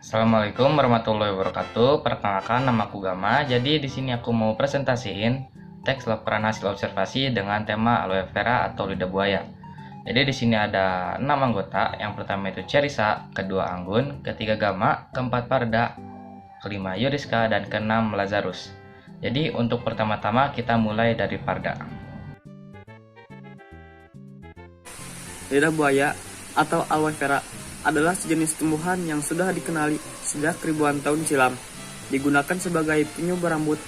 Assalamualaikum warahmatullahi wabarakatuh. Perkenalkan, nama aku Gama. Jadi di sini aku mau presentasiin teks laporan hasil observasi dengan tema aloe vera atau lidah buaya. Jadi di sini ada 6 anggota. Yang pertama itu Cerisa, kedua Anggun, ketiga Gama, keempat Parda, kelima Yuriska, dan keenam Lazarus. Jadi untuk pertama-tama kita mulai dari Parda. Lidah buaya atau aloe vera adalah sejenis tumbuhan yang sudah dikenali sejak ribuan tahun silam. Digunakan sebagai penyubur rambut,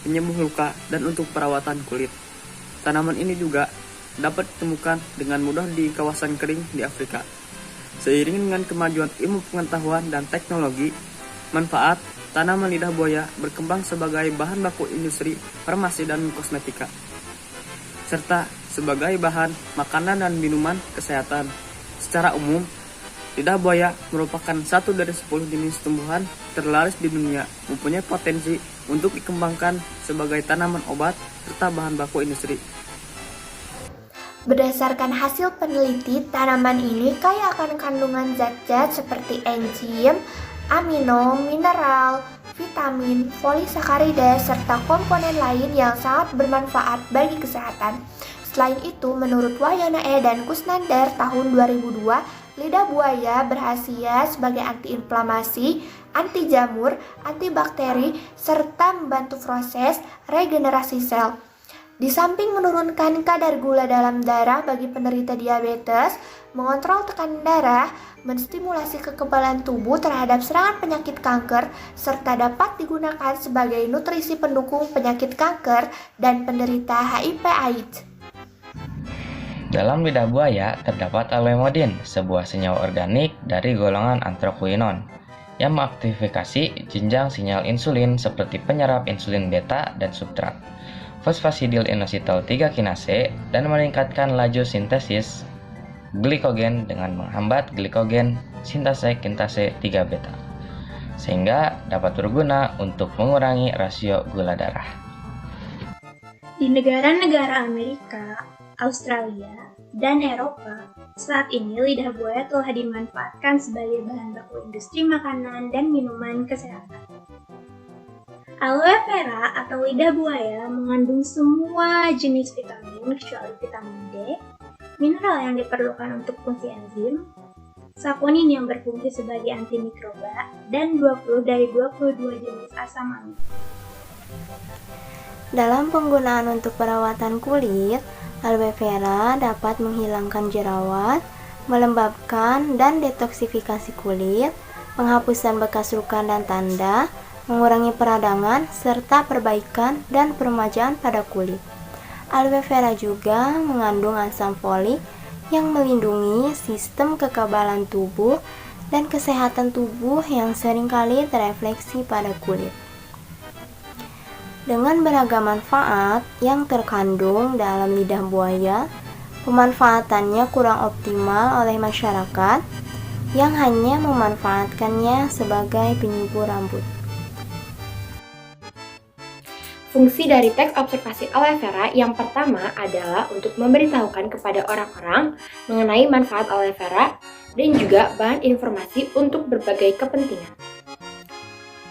penyembuh luka, dan untuk perawatan kulit. Tanaman ini juga dapat ditemukan dengan mudah di kawasan kering di Afrika. Seiring dengan kemajuan ilmu pengetahuan dan teknologi, manfaat tanaman lidah buaya berkembang sebagai bahan baku industri farmasi dan kosmetika, serta sebagai bahan makanan dan minuman kesehatan. Secara umum, lidah buaya merupakan satu dari 10 jenis tumbuhan terlaris di dunia, mempunyai potensi untuk dikembangkan sebagai tanaman obat serta bahan baku industri. Berdasarkan hasil peneliti, tanaman ini kaya akan kandungan zat-zat seperti enzim, amino, mineral, vitamin, polisakarida, serta komponen lain yang sangat bermanfaat bagi kesehatan. Selain itu, menurut Wahyana E. dan Kusnandar tahun 2002, lidah buaya berkhasiat sebagai antiinflamasi, anti jamur, antibakteri, serta membantu proses regenerasi sel. Di samping menurunkan kadar gula dalam darah bagi penderita diabetes, mengontrol tekanan darah, menstimulasi kekebalan tubuh terhadap serangan penyakit kanker, serta dapat digunakan sebagai nutrisi pendukung penyakit kanker dan penderita HIV/AIDS. Dalam lidah buaya terdapat aloemodin, sebuah senyawa organik dari golongan anthraquinone yang mengaktifasi jenjang sinyal insulin seperti penyerap insulin beta dan substrat, fosfatidylinositol 3 kinase, dan meningkatkan laju sintesis glikogen dengan menghambat glikogen sintase kintase 3 beta, sehingga dapat berguna untuk mengurangi rasio gula darah. Di negara-negara Amerika, Australia, dan Eropa, saat ini lidah buaya telah dimanfaatkan sebagai bahan baku industri makanan dan minuman kesehatan. Aloe vera atau lidah buaya mengandung semua jenis vitamin kecuali vitamin D, mineral yang diperlukan untuk fungsi enzim, saponin yang berfungsi sebagai antimikroba, dan 20 dari 22 jenis asam amino. Dalam penggunaan untuk perawatan kulit, aloe vera dapat menghilangkan jerawat, melembabkan dan detoksifikasi kulit, penghapusan bekas luka dan tanda, mengurangi peradangan, serta perbaikan dan peremajaan pada kulit. Aloe vera juga mengandung asam folik yang melindungi sistem kekebalan tubuh dan kesehatan tubuh yang seringkali terefleksi pada kulit. Dengan beragam manfaat yang terkandung dalam lidah buaya, pemanfaatannya kurang optimal oleh masyarakat yang hanya memanfaatkannya sebagai penyubur rambut. Fungsi dari teks observasi aloe vera yang pertama adalah untuk memberitahukan kepada orang-orang mengenai manfaat aloe vera dan juga bahan informasi untuk berbagai kepentingan.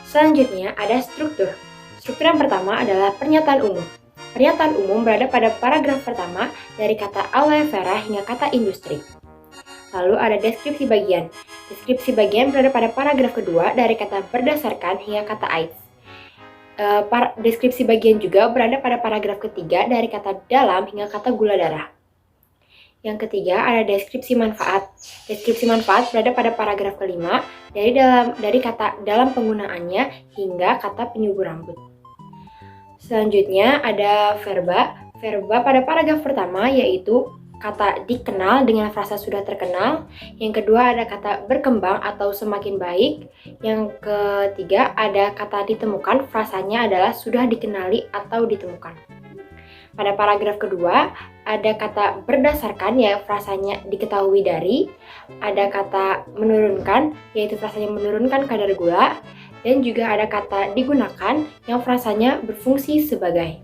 Selanjutnya ada struktur. Struktur yang pertama adalah pernyataan umum. Pernyataan umum berada pada paragraf pertama dari kata aloe vera hingga kata industri. Lalu ada deskripsi bagian. Deskripsi bagian berada pada paragraf kedua dari kata berdasarkan hingga kata AIDS. Deskripsi bagian juga berada pada paragraf ketiga dari kata dalam hingga kata gula darah. Yang ketiga ada deskripsi manfaat. Deskripsi manfaat berada pada paragraf kelima dari kata dalam penggunaannya hingga kata penyubur rambut. Selanjutnya ada verba. Verba pada paragraf pertama yaitu kata dikenal dengan frasa sudah terkenal. Yang kedua ada kata berkembang atau semakin baik. Yang ketiga ada kata ditemukan, frasanya adalah sudah dikenali atau ditemukan. Pada paragraf kedua ada kata berdasarkan ya frasanya diketahui dari. Ada kata menurunkan yaitu frasanya menurunkan kadar gula. Dan juga ada kata digunakan yang frasanya berfungsi sebagai.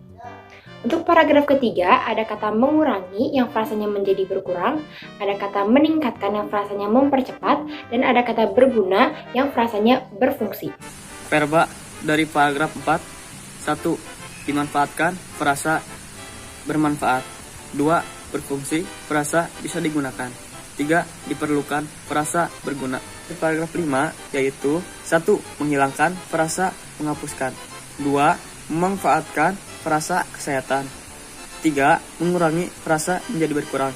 Untuk paragraf ketiga, ada kata mengurangi yang frasanya menjadi berkurang, ada kata meningkatkan yang frasanya mempercepat, dan ada kata berguna yang frasanya berfungsi. Verba dari paragraf 4. 1. Dimanfaatkan, frasa bermanfaat. 2. Berfungsi, frasa bisa digunakan. 3. Diperlukan, frasa berguna. Di paragraf 5 yaitu 1. Menghilangkan, frasa menghapuskan. 2. Memanfaatkan, frasa kesehatan. 3. Mengurangi, frasa menjadi berkurang.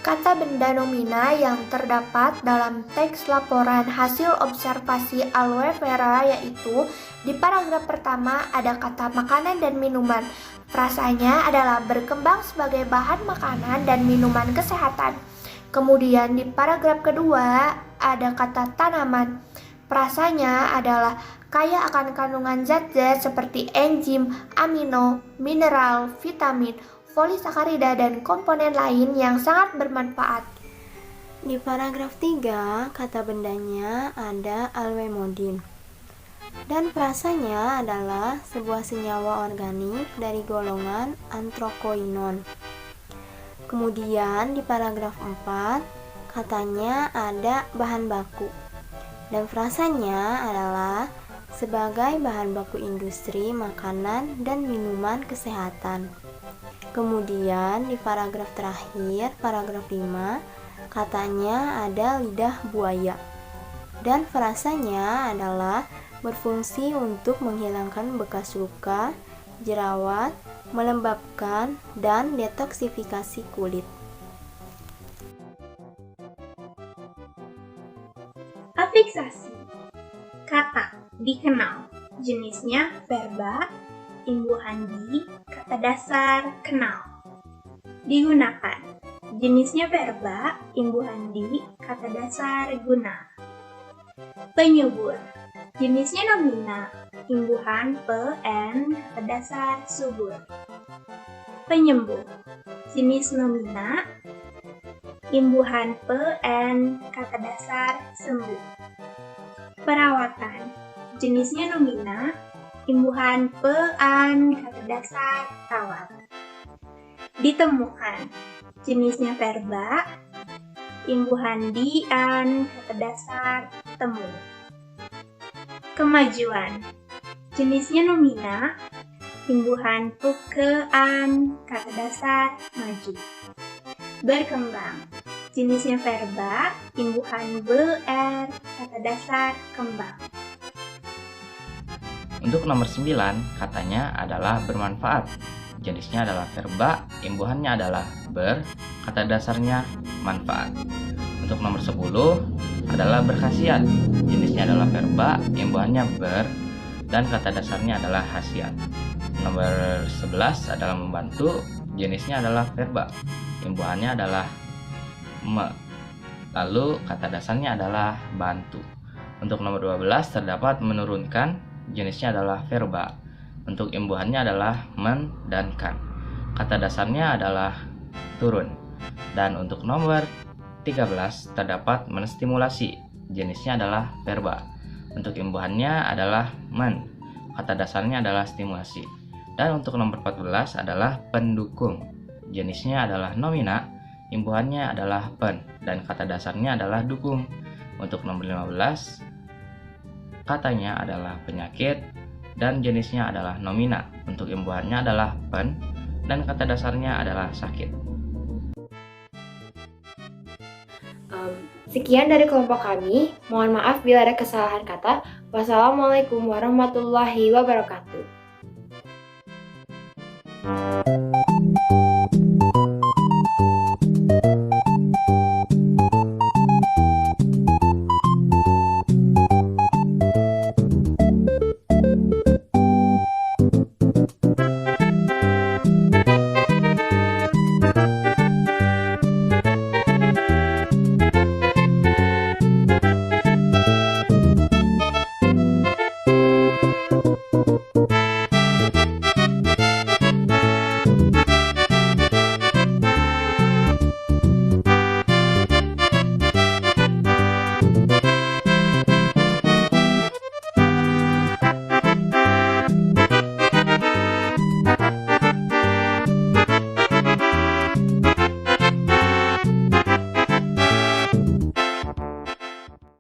Kata benda nomina yang terdapat dalam teks laporan hasil observasi aloe vera yaitu di paragraf pertama ada kata makanan dan minuman. Frasanya adalah berkembang sebagai bahan makanan dan minuman kesehatan. Kemudian di paragraf kedua ada kata tanaman. Frasanya adalah kaya akan kandungan zat-zat seperti enzim, amino, mineral, vitamin, polisakarida, dan komponen lain yang sangat bermanfaat. Di paragraf 3, kata bendanya ada alwemodin. Dan frasanya adalah sebuah senyawa organik dari golongan antrokoinon. Kemudian di paragraf 4, katanya ada bahan baku. Dan frasanya adalah sebagai bahan baku industri makanan dan minuman kesehatan. Kemudian di paragraf terakhir, paragraf 5, katanya ada lidah buaya. Dan frasanya adalah berfungsi untuk menghilangkan bekas luka, jerawat, melembabkan, dan detoksifikasi kulit. Afiksasi. Kata dikenal, jenisnya verba, imbuhan di, kata dasar kenal. Digunakan, jenisnya verba, imbuhan di, kata dasar guna. Penyubur, jenisnya nomina, imbuhan pen, kata dasar subur. Penyembuh, jenis nomina, imbuhan pen, kata dasar sembuh. Perawatan, jenisnya nomina, imbuhan pen, kata dasar rawat. Ditemukan, jenisnya verba, imbuhan dian, kata dasar temu. Kemajuan, jenisnya nomina, imbuhan pukean, kata dasar maju. Berkembang, jenisnya verba, imbuhan ber, kata dasar kembang. Untuk nomor 9, katanya adalah bermanfaat. Jenisnya adalah verba, imbuhannya adalah ber, kata dasarnya manfaat. Untuk nomor 10 adalah berkhasiat. Jenisnya adalah verba, imbuhannya ber, dan kata dasarnya adalah khasiat. Nomor 11 adalah membantu. Jenisnya adalah verba, imbuhannya adalah me, lalu kata dasarnya adalah bantu. Untuk nomor 12 terdapat menurunkan. Jenisnya adalah verba. Untuk imbuhannya adalah men dan kan. Kata dasarnya adalah turun. Dan untuk nomor 13 terdapat menstimulasi. Jenisnya adalah verba. Untuk imbuhannya adalah men. Kata dasarnya adalah stimulasi. Dan untuk nomor 14 adalah pendukung. Jenisnya adalah nomina. Imbuhannya adalah pen. Dan kata dasarnya adalah dukung. Untuk nomor 15 katanya adalah penyakit dan jenisnya adalah nomina. Untuk imbuhannya adalah pen dan kata dasarnya adalah sakit. Sekian dari kelompok kami. Mohon maaf bila ada kesalahan kata. Wassalamualaikum warahmatullahi wabarakatuh.